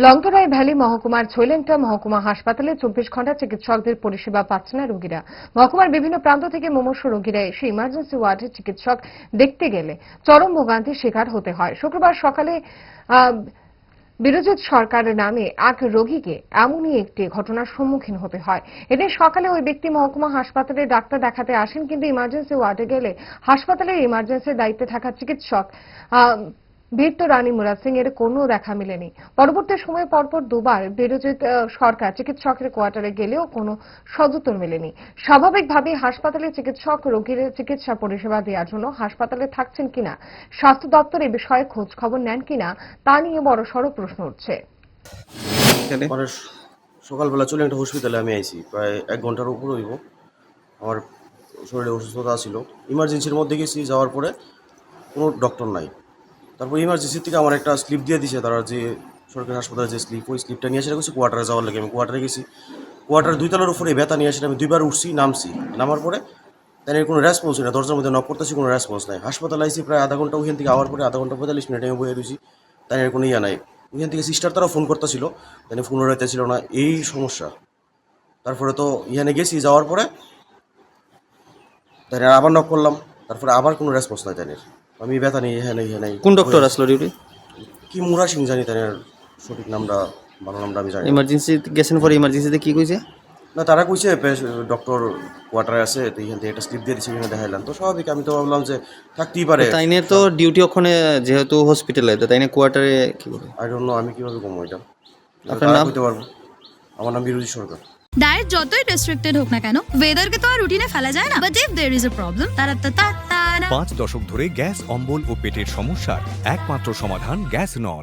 লংতরাই valley মহকুমার ছৈলেন্টা মহকুমা হাসপাতালে 24 ঘন্টা চিকিৎসকদের পরিষেবা পাচ্ছে না রোগীরা। মহকুমার বিভিন্ন প্রান্ত থেকে মুমূর্ষু রোগীরা এসে ইমার্জেন্সি ওয়ার্ডে চিকিৎসক দেখতে গেলে চরম ভোগান্তির শিকার হতে হয়। শুক্রবার সকালে বিরজিৎ সরকারের নামে এক রোগীকে এমনই একটি ঘটনার সম্মুখীন হতে হয়। এদিন সকালে ওই ব্যক্তি মহকুমা হাসপাতালে ডাক্তার দেখাতে আসেন, কিন্তু ইমার্জেন্সি ওয়ার্ডে গেলে হাসপাতালের ইমার্জেন্সির দায়িত্বে থাকা চিকিৎসক বীরত রানী মুরাদ সিং এর কোনো দেখা মেলেনি। পরবর্তী সময়ে পরপর দুবার বিরজিৎ সরকার চিকিৎসকের কোয়ার্টারে গেলেও কোনো সদুত্তর মেলেনি। স্বাভাবিকভাবেই হাসপাতালে চিকিৎসক রোগীর চিকিৎসা পরিষেবা দেওয়ার জন্য হাসপাতালে থাকছেন কিনা, স্বাস্থ্য দপ্তর এ বিষয়ে খোঁজ খবর নেন কিনা তা নিয়ে বড়সড় প্রশ্ন উঠছে। সকালবেলা চলে একটা হসপিটালে আমি আইছি, প্রায় 1 ঘন্টার উপর হইব। আমার শরীরে অসুস্থতা ছিল, ইমার্জেন্সির মধ্যে গেছি, যাওয়ার পরে কোনো ডক্টর নাই। তারপর ইমার্জেন্সি থেকে আমার একটা স্লিপ দিয়ে দিছে, তারা যে সরকারি হাসপাতালে যে স্লিপ, ওই স্লিপটা নিয়ে এসে গেছি কোয়ার্টারে যাওয়ার লাগে। আমি কোয়ার্টারে গেছি, কোয়ার্টারের 2 তলার উপরে ব্যথা নিয়ে এসে আমি 2বার উঠছি, নামছি। নামার পরে তাদের কোনো রেসপন্স নেই, দরজার মধ্যে নক করতেছি, কোনো রেসপন্স নাই। হাসপাতালে আইসি প্রায় আধা ঘন্টা, ওইখান থেকে আওয়ার পরে আধা ঘন্টা 45 মিনিট আমি বয়ে রয়েছি, তাদের কোনো ইয়া নাই। ওইখান থেকে সিস্টার তারা ফোন করতেছিল, তাদের ফোনও রাইতেছিল না, এই সমস্যা। তারপরে তো ইহানে গেছি, যাওয়ার পরে তাদের আবার নক করলাম, তারপরে আবার কোনো রেসপন্স নাই তাদের। আমি ব্যথা নেই, ইহা নেই। কোন ডক্টর আসলো ডিউটি? কি মুরা সিং জানি, তাদের সঠিক নামটা, ভালো নামটা আমি জানি না। ইমার্জেন্সি গেছেন, পরে ইমার্জেন্সিতে কি কইছে? না, তারা কইছে ডক্টর কোয়ার্টারে আছে, তো এখান থেকে একটা স্লিপ দিয়ে দিচ্ছে, এখানে দেখাইলাম। তো স্বাভাবিক আমি তো ভাবলাম যে থাকতেই পারে। তাইনে তো ডিউটি ওখানে, যেহেতু হসপিটালে, তো তাইনে কোয়ার্টারে কি করবে? আই ডোন্ট নো, আমি কিভাবে কমবো এটা? আপনার নাম? কইতে পারবো। আমার নাম বিরোধী সরকার। ডায়েট যতই রেস্ট্রিক্টেড হোক না কেন, ওয়েদারকে তো আর রুটিনে ফেলা যায় না। But if there is a problem, 5 দশক ধরে গ্যাস, অম্বল ও পেটের সমস্যার একমাত্র সমাধান গ্যাস নল।